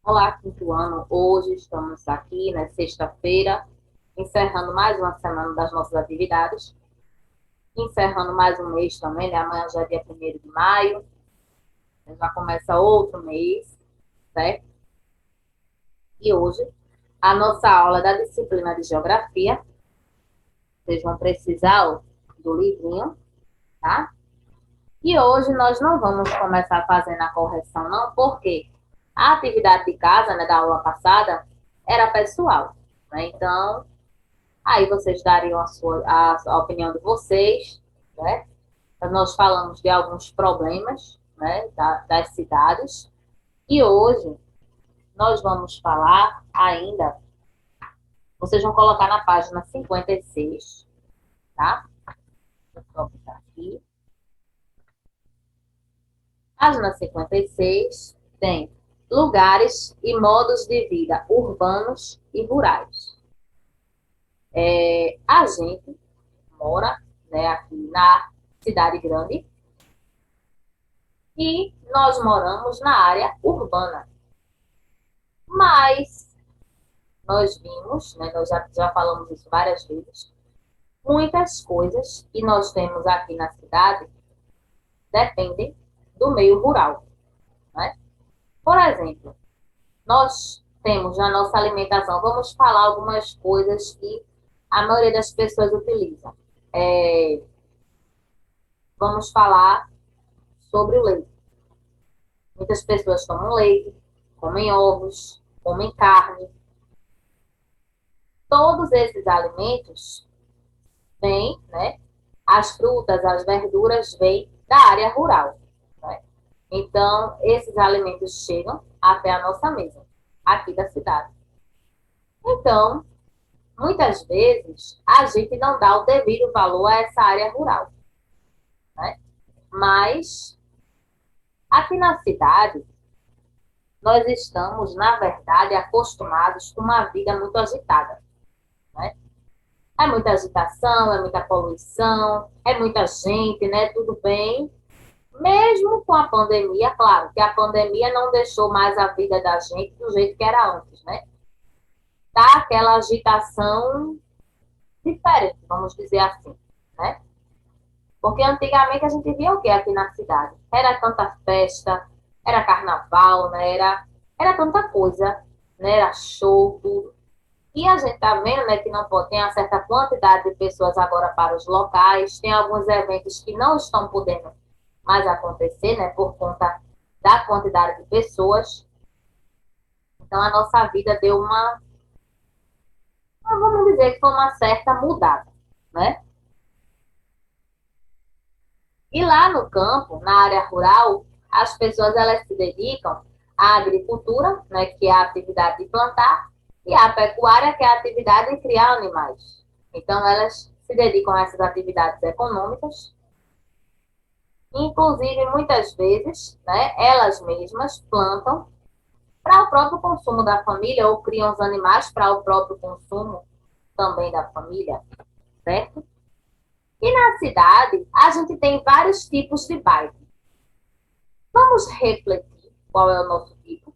Olá, quinto ano. Hoje estamos aqui na sexta-feira, encerrando mais uma semana das nossas atividades, encerrando mais um mês também, né? Amanhã já é dia 1º de maio, já começa outro mês, certo? E hoje, a nossa aula da disciplina de Geografia, vocês vão precisar do livrinho, tá? E hoje nós não vamos começar fazendo a correção, não, porque a atividade de casa, né, da aula passada, era pessoal, né? Então, aí vocês dariam a opinião de vocês, né? Nós falamos de alguns problemas, né, das cidades. E hoje nós vamos falar ainda, vocês vão colocar na página 56, tá? Vou botar aqui. Página 56 tem lugares e modos de vida urbanos e rurais. A gente mora, né, aqui na cidade grande, e nós moramos na área urbana. Mas nós vimos, né, nós já falamos isso várias vezes, muitas coisas que nós temos aqui na cidade dependem do meio rural. Né? Por exemplo, nós temos na nossa alimentação, vamos falar algumas coisas que a maioria das pessoas utiliza. Vamos falar sobre o leite. Muitas pessoas tomam leite, comem ovos, comem carne. Todos esses alimentos vêm, né? As frutas, as verduras vêm da área rural. Né? Então, esses alimentos chegam até a nossa mesa, aqui da cidade. Então, muitas vezes, a gente não dá o devido valor a essa área rural. Né? Mas, aqui na cidade, nós estamos, na verdade, acostumados com uma vida muito agitada. Né? É muita agitação, é muita poluição, é muita gente, né? Tudo bem. Mesmo com a pandemia, claro, que a pandemia não deixou mais a vida da gente do jeito que era antes, né? Tá aquela agitação diferente, vamos dizer assim, né? Porque antigamente a gente via o que aqui na cidade? Era tanta festa, era carnaval, né? Era tanta coisa, né? Era show, tudo. E a gente tá vendo, né, que não pode, tem uma certa quantidade de pessoas agora para os locais, tem alguns eventos que não estão podendo mais acontecer, né, por conta da quantidade de pessoas. Então a nossa vida deu vamos dizer que foi uma certa mudada, né? E lá no campo, na área rural, as pessoas elas se dedicam à agricultura, né, que é a atividade de plantar, e à pecuária, que é a atividade de criar animais. Então elas se dedicam a essas atividades econômicas. Inclusive, muitas vezes, né, elas mesmas plantam para o próprio consumo da família ou criam os animais para o próprio consumo também da família, certo? E na cidade, a gente tem vários tipos de bairro. Vamos refletir qual é o nosso tipo.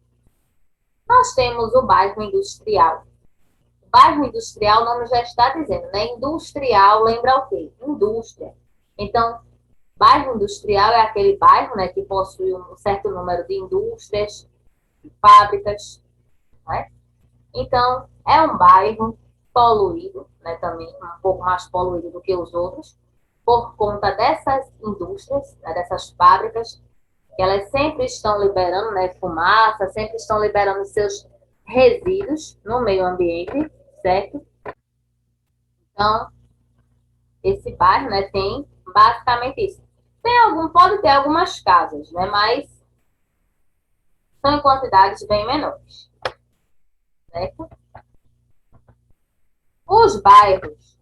Nós temos o bairro industrial. O bairro industrial, o nome já está dizendo, né? Industrial lembra o quê? Indústria. Então, bairro industrial é aquele bairro, né, que possui um certo número de indústrias, de fábricas, né? Então, é um bairro poluído, né, também um pouco mais poluído do que os outros, por conta dessas indústrias, né, dessas fábricas, que elas sempre estão liberando, né, fumaça, sempre estão liberando seus resíduos no meio ambiente, certo? Então, esse bairro, né, tem basicamente isso. Pode ter algumas casas, né, mas são em quantidades bem menores, certo? Os bairros,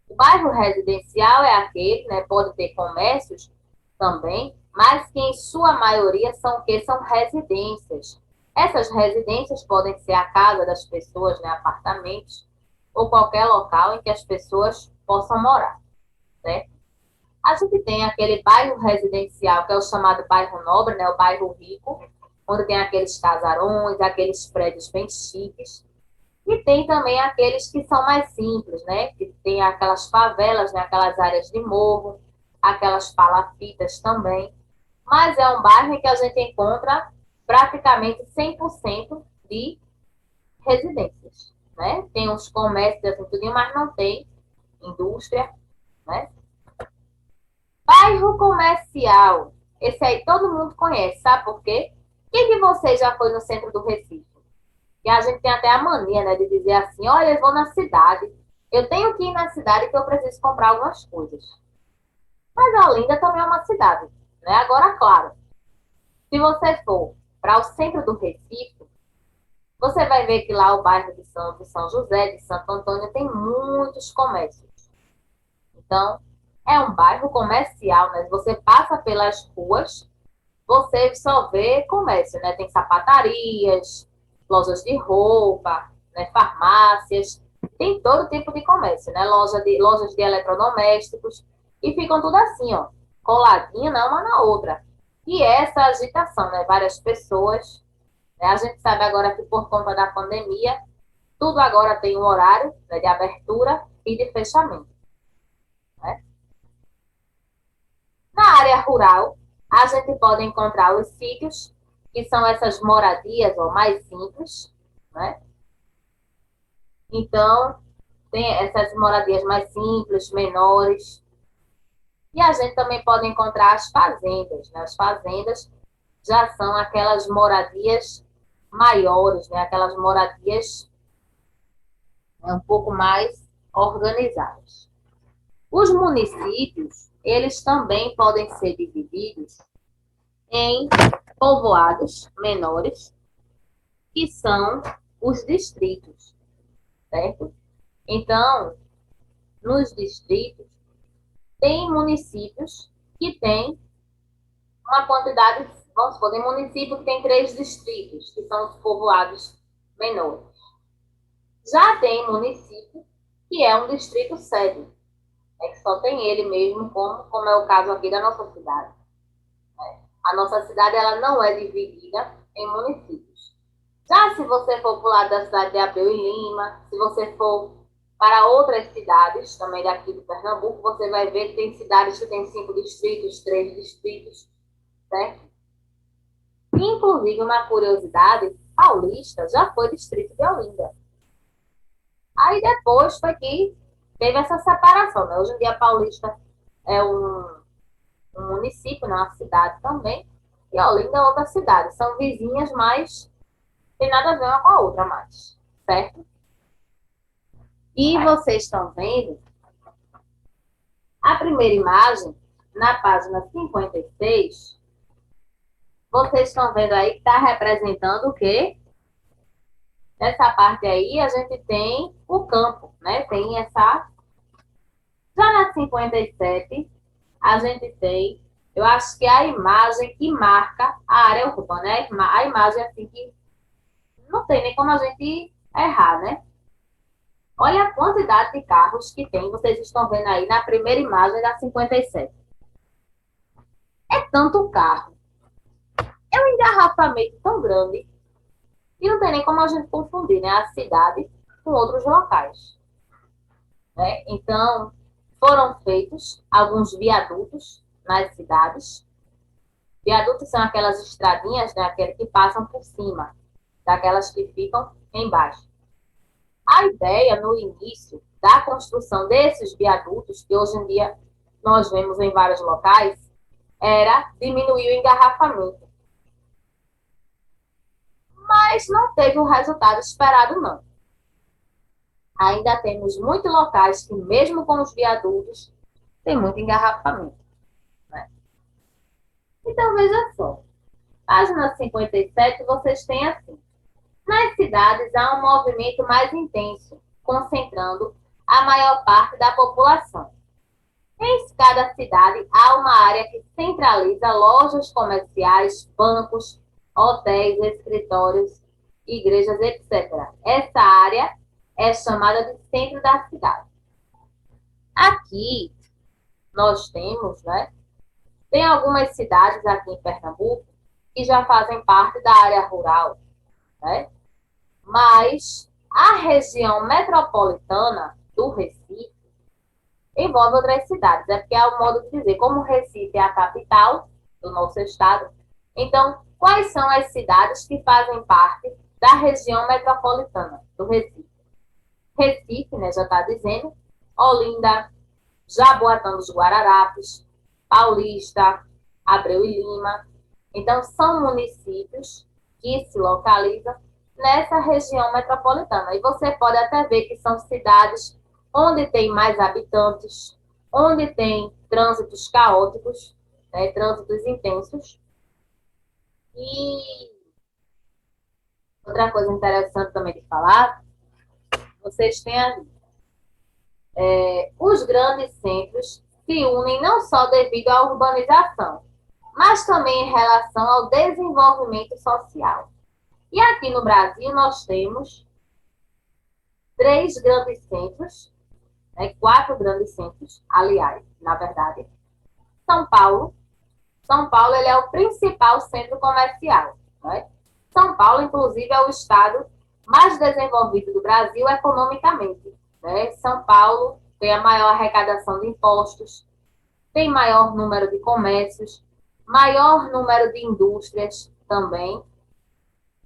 o bairro residencial é aquele, né, pode ter comércios também, mas que em sua maioria são o que? São residências. Essas residências podem ser a casa das pessoas, né, apartamentos, ou qualquer local em que as pessoas possam morar, certo? A gente tem aquele bairro residencial, que é o chamado bairro nobre, né, o bairro rico, onde tem aqueles casarões, aqueles prédios bem chiques. E tem também aqueles que são mais simples, né? Que tem aquelas favelas, né? Aquelas áreas de morro, aquelas palafitas também. Mas é um bairro em que a gente encontra praticamente 100% de residências, né? Tem uns comércios assim, tudinho, mas não tem indústria, né? Bairro comercial. Esse aí todo mundo conhece, sabe por quê? Quem de vocês já foi no centro do Recife? E a gente tem até a mania, né, de dizer assim, olha, eu vou na cidade. Eu tenho que ir na cidade que eu preciso comprar algumas coisas. Mas Olinda também é uma cidade, né? Agora, claro, se você for para o centro do Recife, você vai ver que lá o bairro de São José, de Santo Antônio, tem muitos comércios. Então, é um bairro comercial, né? Você passa pelas ruas, você só vê comércio, né? Tem sapatarias, lojas de roupa, né? Farmácias, tem todo tipo de comércio, né? Lojas de eletrodomésticos, e ficam tudo assim, ó, coladinho, né? Uma na outra. E essa agitação, né? Várias pessoas, né? A gente sabe agora que por conta da pandemia, tudo agora tem um horário, né, de abertura e de fechamento, né? Na área rural, a gente pode encontrar os sítios, que são essas moradias ou mais simples, né? Então, tem essas moradias mais simples, menores. E a gente também pode encontrar as fazendas, né? As fazendas já são aquelas moradias maiores, né? Aquelas moradias, né, um pouco mais organizadas. Os municípios, eles também podem ser divididos em povoados menores, que são os distritos, certo? Então, nos distritos, tem municípios que têm uma quantidade, vamos supor, tem município que tem 3 distritos, que são os povoados menores. Já tem município que é um distrito sede, é que só tem ele mesmo, como é o caso aqui da nossa cidade. A nossa cidade ela não é dividida em municípios. Já se você for para o lado da cidade de Abreu e Lima, se você for para outras cidades, também daqui do Pernambuco, você vai ver que tem cidades que têm 5 distritos, 3 distritos, certo? Inclusive, uma curiosidade, Paulista já foi distrito de Olinda. Aí depois foi que teve essa separação, né? Hoje em dia, Paulista é um município, né? Uma cidade também, e Olinda é outra cidade. São vizinhas, mas tem nada a ver uma com a outra mais, certo? E vocês estão vendo a primeira imagem, na página 56, vocês estão vendo aí que está representando o quê? Nessa parte aí, a gente tem o campo, né? Tem essa... Já na 57, a gente tem, eu acho que a imagem que marca a área urbana, né? A imagem assim que não tem nem como a gente errar, né? Olha a quantidade de carros que tem, vocês estão vendo aí na primeira imagem da 57. É tanto carro, é um engarrafamento tão grande, e não tem nem como a gente confundir, né, a cidade com outros locais, né? Então, foram feitos alguns viadutos nas cidades. Viadutos são aquelas estradinhas, né, aquelas que passam por cima, daquelas que ficam embaixo. A ideia, no início da construção desses viadutos, que hoje em dia nós vemos em vários locais, era diminuir o engarrafamento. Mas não teve o resultado esperado, não. Ainda temos muitos locais que, mesmo com os viadutos, tem muito engarrafamento, né? Então, veja só. Página 57, vocês têm assim. Nas cidades, há um movimento mais intenso, concentrando a maior parte da população. Em cada cidade, há uma área que centraliza lojas comerciais, bancos, hotéis, escritórios, igrejas, etc. Essa área é chamada de centro da cidade. Aqui, nós temos, né? Tem algumas cidades aqui em Pernambuco que já fazem parte da área rural, né? Mas a região metropolitana do Recife envolve outras cidades. É porque é o modo de dizer, como Recife é a capital do nosso estado, então, quais são as cidades que fazem parte da região metropolitana do Recife? Recife, né, já está dizendo, Olinda, Jaboatão dos Guararapes, Paulista, Abreu e Lima. Então, são municípios que se localizam nessa região metropolitana. E você pode até ver que são cidades onde tem mais habitantes, onde tem trânsitos caóticos, né, trânsitos intensos. E outra coisa interessante também de falar, vocês têm ali, os grandes centros se unem não só devido à urbanização, mas também em relação ao desenvolvimento social. E aqui no Brasil nós temos três grandes centros, né, quatro grandes centros, aliás, na verdade. São Paulo. São Paulo ele é o principal centro comercial. Né? São Paulo, inclusive, é o estado mais desenvolvido do Brasil economicamente. Né? São Paulo tem a maior arrecadação de impostos, tem maior número de comércios, maior número de indústrias também.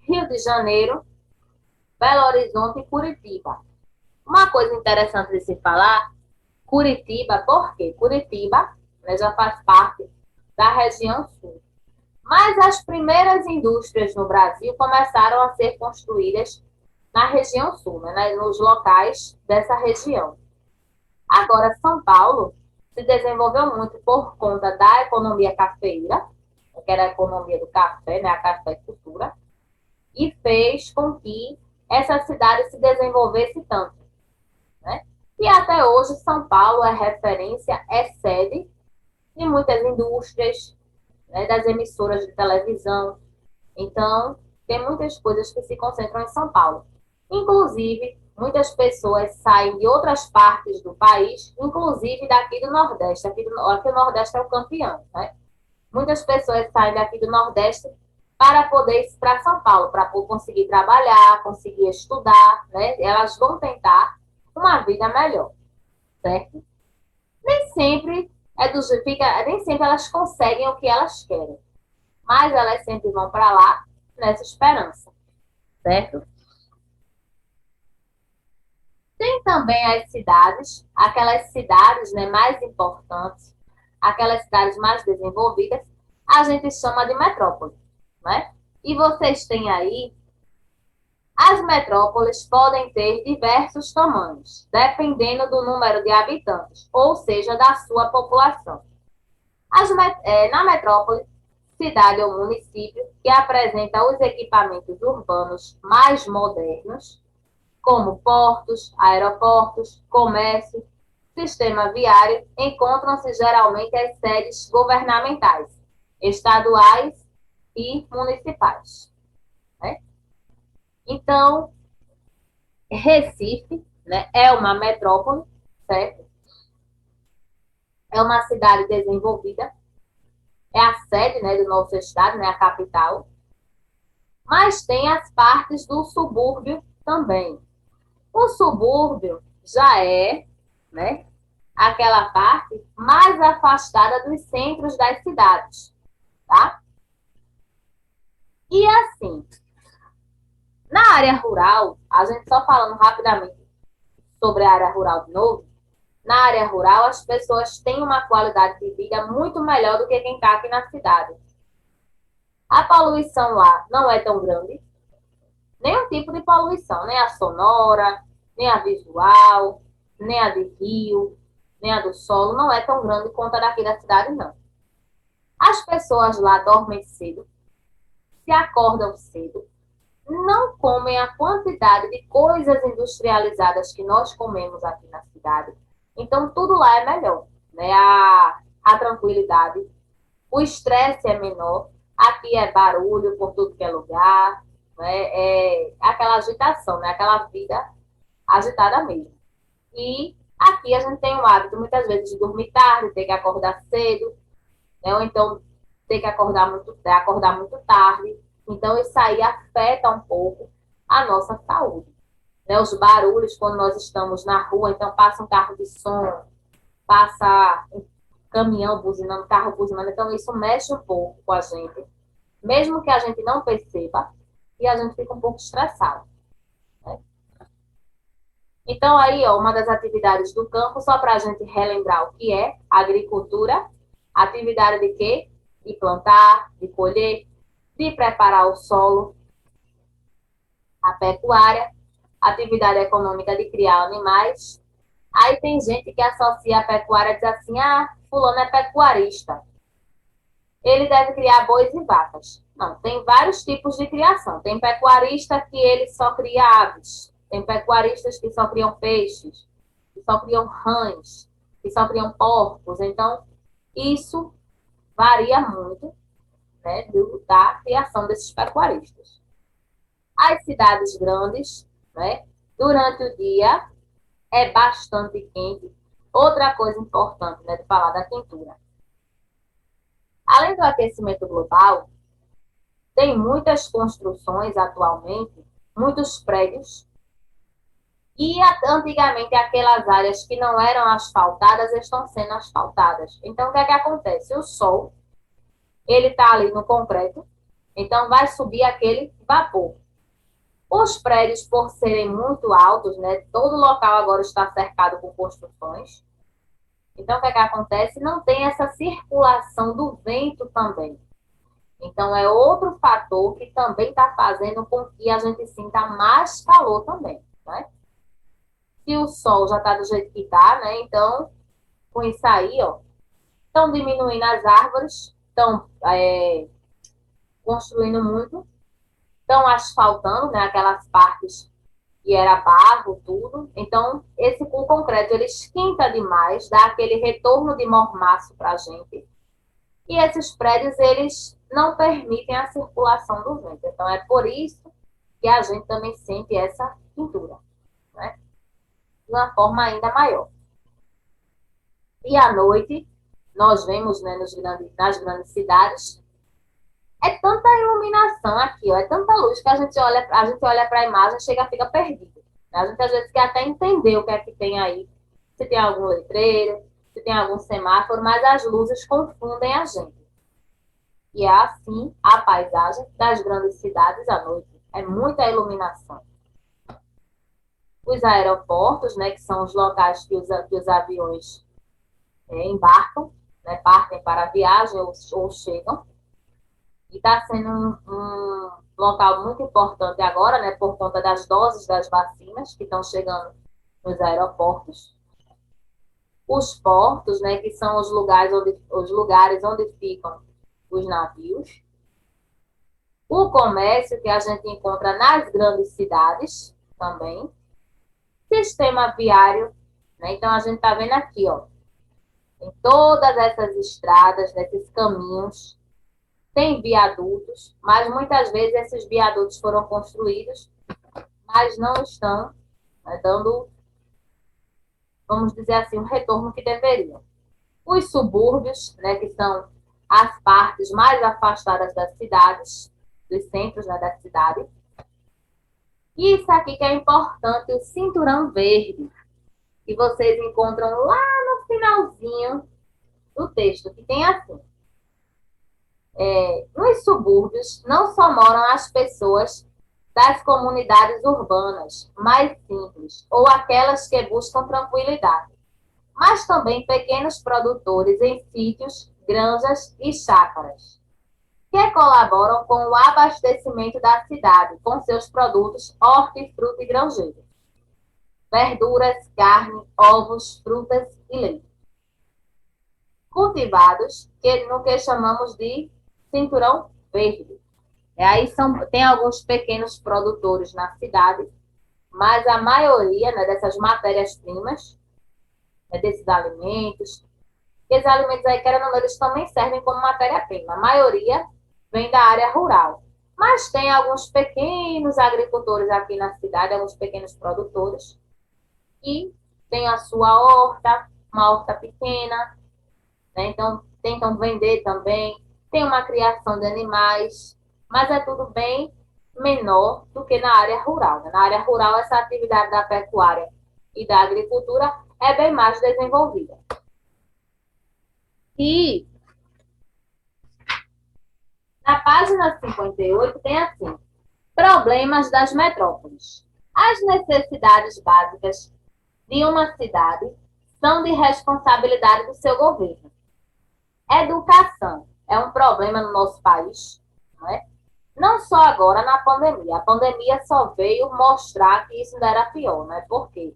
Rio de Janeiro, Belo Horizonte e Curitiba. Uma coisa interessante de se falar, Curitiba, por quê? Curitiba, né, já faz parte da região sul. Mas as primeiras indústrias no Brasil começaram a ser construídas na região sul, né, nos locais dessa região. Agora, São Paulo se desenvolveu muito por conta da economia cafeira, que era a economia do café, né, a cafeicultura, e fez com que essa cidade se desenvolvesse tanto. Né? E até hoje, São Paulo é referência, é sede de muitas indústrias, né, das emissoras de televisão. Então, tem muitas coisas que se concentram em São Paulo. Inclusive, muitas pessoas saem de outras partes do país, inclusive daqui do Nordeste. Aqui o Nordeste é o campeão, né? Muitas pessoas saem daqui do Nordeste para poder ir para São Paulo, para conseguir trabalhar, conseguir estudar, né? Elas vão tentar uma vida melhor, certo? Nem sempre nem sempre elas conseguem o que elas querem, mas elas sempre vão para lá nessa esperança, certo? Tem também as cidades, aquelas cidades, né, mais importantes, aquelas cidades mais desenvolvidas, a gente chama de metrópole, né? E vocês têm aí, as metrópoles podem ter diversos tamanhos, dependendo do número de habitantes, ou seja, da sua população. Na metrópole, cidade ou município que apresenta os equipamentos urbanos mais modernos, como portos, aeroportos, comércio, sistema viário, encontram-se geralmente as sedes governamentais, estaduais e municipais. Né? Então, Recife, né, é uma metrópole, certo? É uma cidade desenvolvida, é a sede, né, do nosso estado, né, a capital, mas tem as partes do subúrbio também. O subúrbio já é, né, aquela parte mais afastada dos centros das cidades, tá? E assim, na área rural, a gente só falando rapidamente sobre a área rural de novo, na área rural as pessoas têm uma qualidade de vida muito melhor do que quem está aqui na cidade. A poluição lá não é tão grande, nenhum tipo de poluição, nem a sonora, nem a visual, nem a de rio, nem a do solo, não é tão grande quanto a daqui da cidade, não. As pessoas lá dormem cedo, se acordam cedo, não comem a quantidade de coisas industrializadas que nós comemos aqui na cidade. Então, tudo lá é melhor, né? A tranquilidade, o estresse é menor, aqui é barulho por tudo que é lugar, né? É aquela agitação, né? Aquela vida agitada mesmo. E aqui a gente tem o hábito, muitas vezes, de dormir tarde, ter que acordar cedo, né? Ou então ter que acordar muito tarde. Então, isso aí afeta um pouco a nossa saúde. Né? Os barulhos, quando nós estamos na rua, então passa um carro de som, passa um caminhão buzinando, carro buzinando, então isso mexe um pouco com a gente, mesmo que a gente não perceba, e a gente fica um pouco estressado. Né? Então, aí, ó, uma das atividades do campo, só para a gente relembrar o que é agricultura, atividade de quê? De plantar, de colher, de preparar o solo, a pecuária, atividade econômica de criar animais. Aí tem gente que associa a pecuária e diz assim, ah, fulano é pecuarista. Ele deve criar bois e vacas. Não, tem vários tipos de criação. Tem pecuarista que ele só cria aves. Tem pecuaristas que só criam peixes, que só criam rãs, que só criam porcos. Então, isso varia muito, né, da criação desses pecuaristas. As cidades grandes, né, durante o dia, é bastante quente. Outra coisa importante, né, de falar da quentura. Além do aquecimento global, tem muitas construções atualmente, muitos prédios, e antigamente aquelas áreas que não eram asfaltadas estão sendo asfaltadas. Então, o que é que acontece? O sol, ele está ali no concreto, então vai subir aquele vapor. Os prédios, por serem muito altos, né, todo local agora está cercado por construções. Então, o que é que acontece? Não tem essa circulação do vento também. Então, é outro fator que também está fazendo com que a gente sinta mais calor também, né? Se o sol já está do jeito que está, né? Então, com isso aí, ó, estão diminuindo as árvores, estão construindo muito, estão asfaltando, né? Aquelas partes que era barro, tudo. Então, o concreto, ele esquenta demais, dá aquele retorno de mormaço para a gente. E esses prédios, eles não permitem a circulação do vento. Então, é por isso que a gente também sente essa pintura, né? De uma forma ainda maior. E à noite, nós vemos, né, nas grandes cidades, é tanta iluminação aqui, ó, é tanta luz que a gente olha para a imagem e fica perdido. Né? A gente às vezes quer até entender o que é que tem aí, se tem algum letreiro, se tem algum semáforo, mas as luzes confundem a gente. E é assim a paisagem das grandes cidades à noite. É muita iluminação. Os aeroportos, né, que são os locais que os aviões embarcam, né, partem para a viagem ou chegam. E está sendo um local muito importante agora, né, por conta das doses das vacinas que estão chegando nos aeroportos. Os portos, né, que são os lugares onde ficam os navios. O comércio que a gente encontra nas grandes cidades também. Sistema viário, né? Então a gente está vendo aqui, ó, em todas essas estradas, nesses caminhos, tem viadutos, mas muitas vezes esses viadutos foram construídos, mas não estão, né, dando, vamos dizer assim, um retorno que deveriam. Os subúrbios, né, que são as partes mais afastadas das cidades, dos centros, né, da cidade. E isso aqui que é importante, o cinturão verde, que vocês encontram lá no finalzinho do texto, que tem assim. Nos subúrbios não só moram as pessoas das comunidades urbanas mais simples, ou aquelas que buscam tranquilidade, mas também pequenos produtores em sítios, granjas e chácaras, que colaboram com o abastecimento da cidade com seus produtos hortifruti e granjeiros, verduras, carne, ovos, frutas e leite. Cultivados, no que chamamos de cinturão verde. Aí tem alguns pequenos produtores na cidade, mas a maioria, né, dessas matérias-primas, né, desses alimentos, esses alimentos aí, querendo ou não, eles também servem como matéria-prima. A maioria vem da área rural. Mas tem alguns pequenos agricultores aqui na cidade, alguns pequenos produtores, que têm a sua horta, uma horta pequena, né? Então tentam vender também tem uma criação de animais, mas é tudo bem menor do que na área rural, né? Na área rural, essa atividade da pecuária e da agricultura é bem mais desenvolvida. E na página 58 tem assim: problemas das metrópoles. As necessidades básicas de uma cidade são de responsabilidade do seu governo. Educação é um problema no nosso país, não é? Não só agora na pandemia. A pandemia só veio mostrar que isso ainda era pior, né? Porque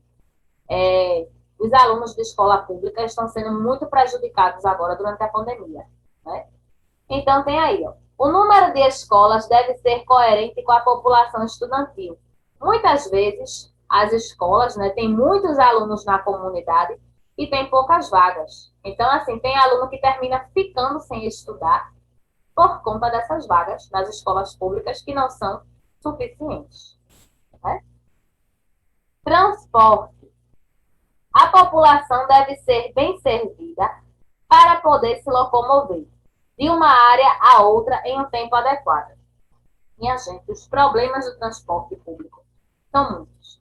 os alunos de escola pública estão sendo muito prejudicados agora durante a pandemia, né? Então tem aí, ó, o número de escolas deve ser coerente com a população estudantil. Muitas vezes as escolas, né, têm muitos alunos na comunidade e tem poucas vagas. Então, assim, tem aluno que termina ficando sem estudar por conta dessas vagas nas escolas públicas que não são suficientes, né? Transporte. A população deve ser bem servida para poder se locomover de uma área a outra em um tempo adequado. Minha gente, os problemas do transporte público são muitos.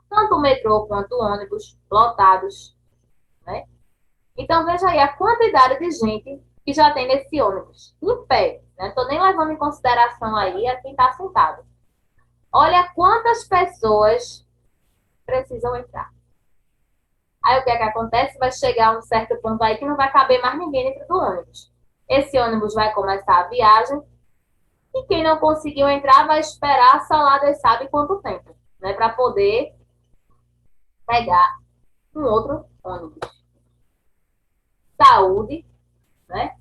Tanto o metrô quanto o ônibus lotados, né? Então, veja aí a quantidade de gente que já tem nesse ônibus, em pé. Não estou nem levando em consideração aí a quem está sentado. Olha quantas pessoas precisam entrar. Aí o que é que acontece? Vai chegar um certo ponto aí que não vai caber mais ninguém dentro do ônibus. Esse ônibus vai começar a viagem e quem não conseguiu entrar vai esperar só lá Deus sabe quanto tempo, né? Para poder pegar um outro ônibus. Saúde, né?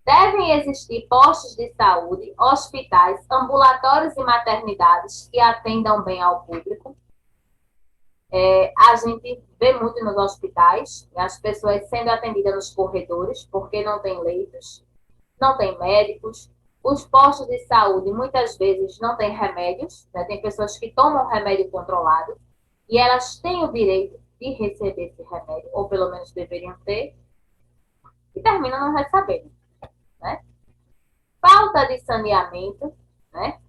Devem existir postos de saúde, hospitais, ambulatórios e maternidades que atendam bem ao público. A gente vê muito nos hospitais, as pessoas sendo atendidas nos corredores, porque não tem leitos, não tem médicos. Os postos de saúde, muitas vezes, não têm remédios, né? Tem pessoas que tomam remédio controlado e elas têm o direito de receber esse remédio, ou pelo menos deveriam ter, e terminam não recebendo, né? Falta de saneamento, né?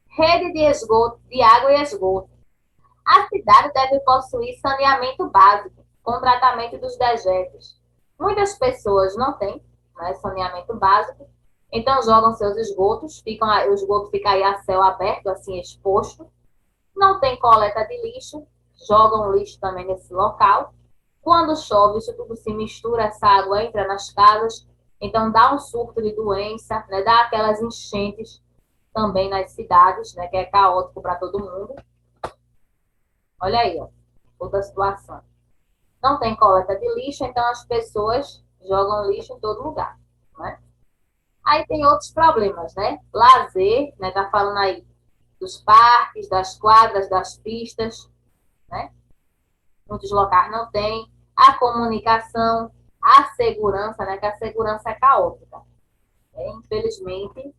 Rede de esgoto, de água e esgoto. A cidade deve possuir saneamento básico, com tratamento dos dejetos. Muitas pessoas não têm, né, saneamento básico, então jogam seus esgotos, o esgoto fica aí a céu aberto, assim, exposto. Não tem coleta de lixo, jogam lixo também nesse local. Quando chove, isso tudo se mistura, essa água entra nas casas, então dá um surto de doença, né, dá aquelas enchentes também nas cidades, né, que é caótico para todo mundo. Olha aí, ó, outra situação. Não tem coleta de lixo, então as pessoas jogam lixo em todo lugar, né? Aí tem outros problemas, né? Lazer, né? Tá falando aí dos parques, das quadras, das pistas, né? Muitos locais não tem. A comunicação, a segurança, né? Que a segurança é caótica. Infelizmente.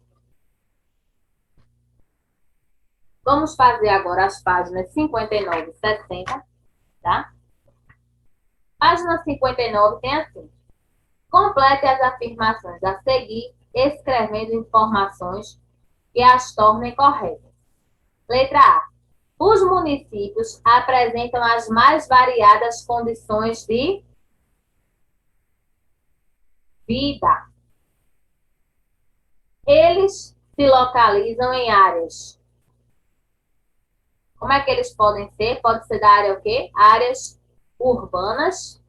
Vamos fazer agora as páginas 59 e 60, tá? Página 59 tem assim: complete as afirmações a seguir, escrevendo informações que as tornem corretas. Letra A. Os municípios apresentam as mais variadas condições de vida. Eles se localizam em áreas. Como é que eles podem ser? Pode ser da área o quê? Áreas urbanas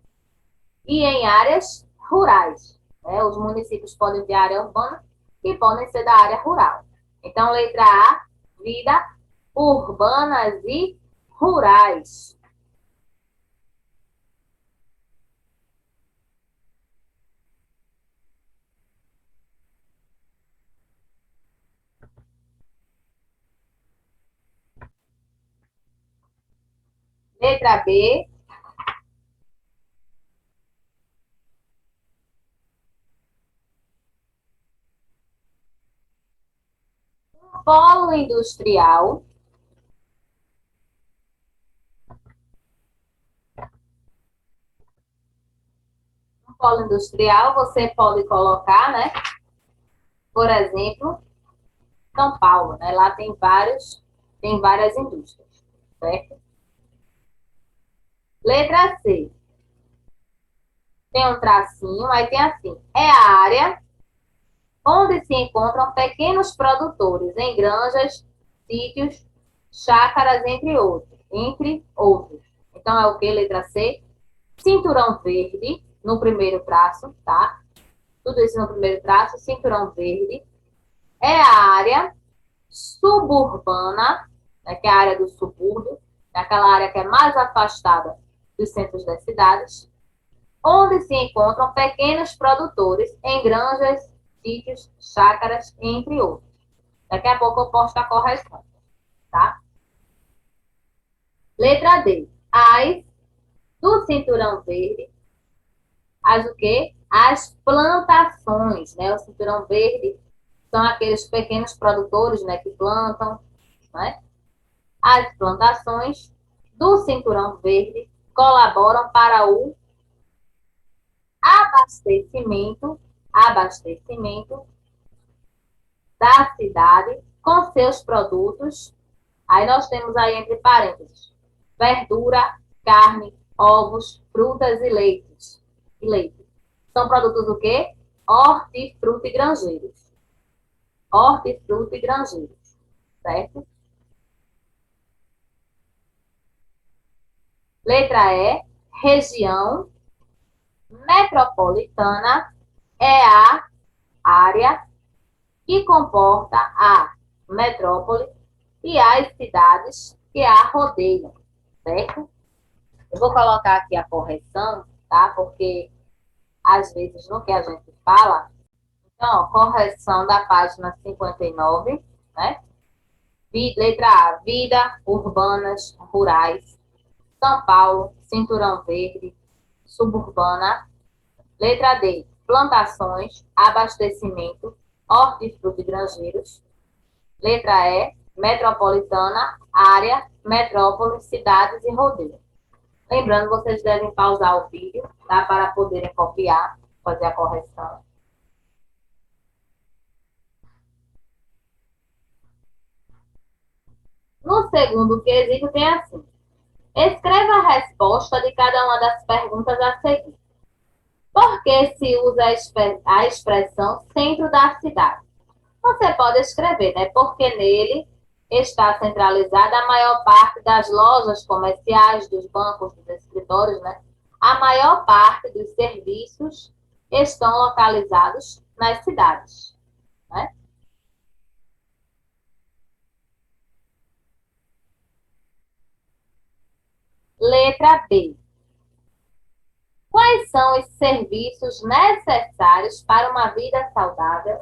e em áreas rurais. Né? Os municípios podem ter área urbana e podem ser da área rural. Então, letra A, vida urbanas e rurais. Letra B, polo industrial. Um polo industrial, você pode colocar, né? Por exemplo, São Paulo, né? Lá tem várias indústrias, certo? Letra C. Tem um tracinho, aí tem assim. É a área onde se encontram pequenos produtores em granjas, sítios, chácaras, entre outros. Então, é o que? Letra C. Cinturão verde, no primeiro traço, tá? Tudo isso no primeiro traço, cinturão verde. É a área suburbana, né, que é a área do subúrbio, aquela área que é mais afastada dos centros das cidades, onde se encontram pequenos produtores em granjas, sítios, chácaras, entre outros. Daqui a pouco eu posto a correção, tá? Letra D. As do cinturão verde, as o quê? As plantações, né? O cinturão verde são aqueles pequenos produtores, né, que plantam, né? As plantações do cinturão verde colaboram para o abastecimento da cidade com seus produtos. Aí nós temos aí entre parênteses verdura, carne, ovos, frutas e leites. E leite. São produtos o quê? Hortifruti e granjeiros. Hortifruti e granjeiros. Certo? Letra E, região metropolitana é a área que comporta a metrópole e as cidades que a rodeiam, certo? Eu vou colocar aqui a correção, tá? Porque às vezes no que a gente fala, então, ó, correção da página 59, né? Letra A, vida urbanas, rurais, São Paulo, cinturão verde, suburbana. Letra D, plantações, abastecimento, hortifruti granjeiros. Letra E, metropolitana, área, metrópole, cidades e rodeio. Lembrando, vocês devem pausar o vídeo, tá? Para poderem copiar, fazer a correção. No segundo quesito tem assim. Escreva a resposta de cada uma das perguntas a seguir. Por que se usa a expressão centro da cidade? Você pode escrever, né? Porque nele está centralizada a maior parte das lojas comerciais, dos bancos, dos escritórios, né? A maior parte dos serviços estão localizados nas cidades, né? Letra B. Quais são os serviços necessários para uma vida saudável?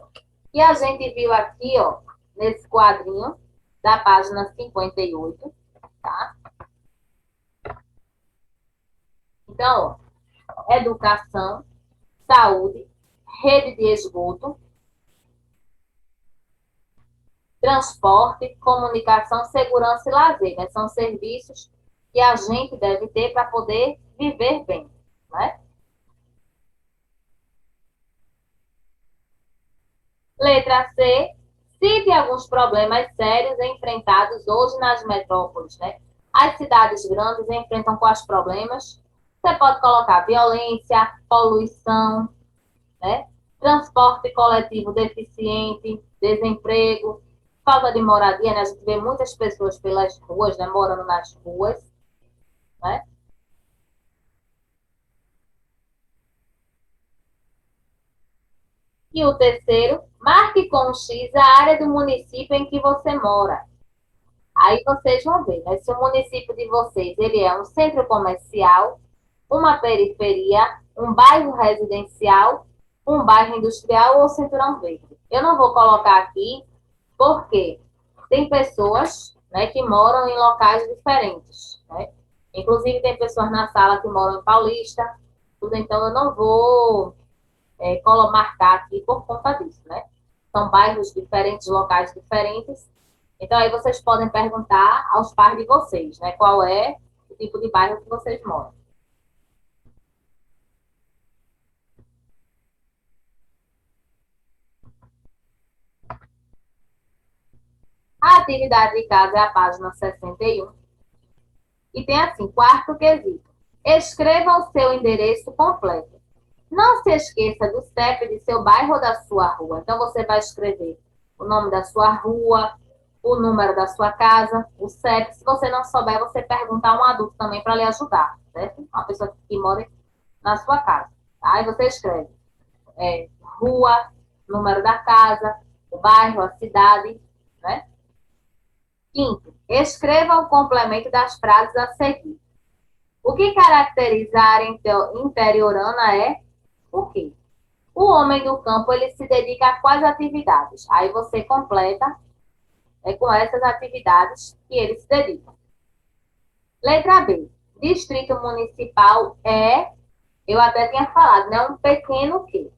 E a gente viu aqui, ó, nesse quadrinho da página 58, tá? Então, ó, educação, saúde, rede de esgoto, transporte, comunicação, segurança e lazer, né? São serviços que a gente deve ter para poder viver bem, né? Letra C, cite alguns problemas sérios enfrentados hoje nas metrópoles, né? As cidades grandes enfrentam quais problemas? Você pode colocar violência, poluição, né? Transporte coletivo deficiente, desemprego, falta de moradia, né? A gente vê muitas pessoas pelas ruas, né? Morando nas ruas, né? E o terceiro, marque com um X a área do município em que você mora. Aí vocês vão ver, né? Se o município de vocês ele é um centro comercial, uma periferia, um bairro residencial, um bairro industrial ou cinturão verde. Eu não vou colocar aqui porque tem pessoas, né, que moram em locais diferentes, né? Inclusive tem pessoas na sala que moram em Paulista, tudo, então eu não vou marcar aqui por conta disso, né? São bairros diferentes, locais diferentes. Então aí vocês podem perguntar aos pais de vocês, né? Qual é o tipo de bairro que vocês moram. A atividade de casa é a página 61. E tem assim, quarto quesito. Escreva o seu endereço completo. Não se esqueça do CEP de seu bairro ou da sua rua. Então, você vai escrever o nome da sua rua, o número da sua casa, o CEP. Se você não souber, você pergunta a um adulto também para lhe ajudar, certo? Uma pessoa que mora na sua casa. Tá? Aí você escreve rua, número da casa, o bairro, a cidade, né? Quinto, escreva o complemento das frases a seguir. O que caracteriza a área interiorana é o quê? O homem do campo, ele se dedica a quais atividades? Aí você completa com essas atividades que ele se dedica. Letra B. Distrito municipal é, eu até tinha falado, né? Um pequeno quê?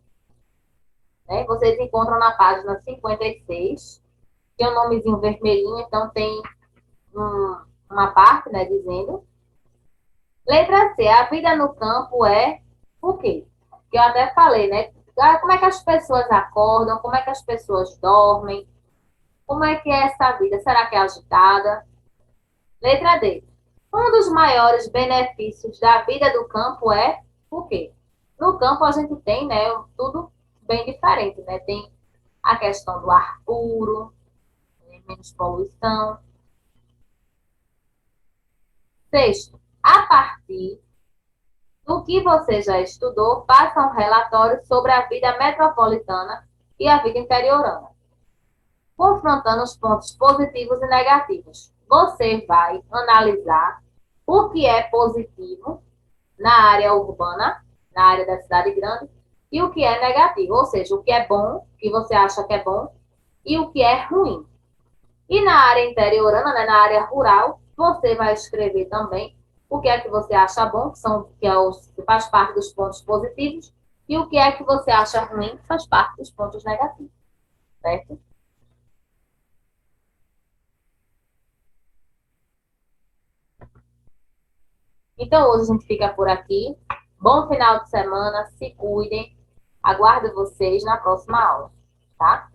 Né? Vocês encontram na página 56. Tem um nomezinho vermelhinho, então tem uma parte, né, dizendo. Letra C. A vida no campo é o quê? Que eu até falei, né? Como é que as pessoas acordam? Como é que as pessoas dormem? Como é que é essa vida? Será que é agitada? Letra D. Um dos maiores benefícios da vida do campo é o quê? No campo a gente tem, né, tudo bem diferente, né? Tem a questão do ar puro, menos poluição. Sexto, a partir do que você já estudou, faça um relatório sobre a vida metropolitana e a vida interiorana, confrontando os pontos positivos e negativos. Você vai analisar o que é positivo na área urbana, na área da cidade grande, e o que é negativo, ou seja, o que é bom, que você acha que é bom, e o que é ruim. E na área interiorana, né, na área rural, você vai escrever também o que é que você acha bom, que faz parte dos pontos positivos, e o que é que você acha ruim, que faz parte dos pontos negativos, certo? Então, hoje a gente fica por aqui. Bom final de semana, se cuidem. Aguardo vocês na próxima aula, tá?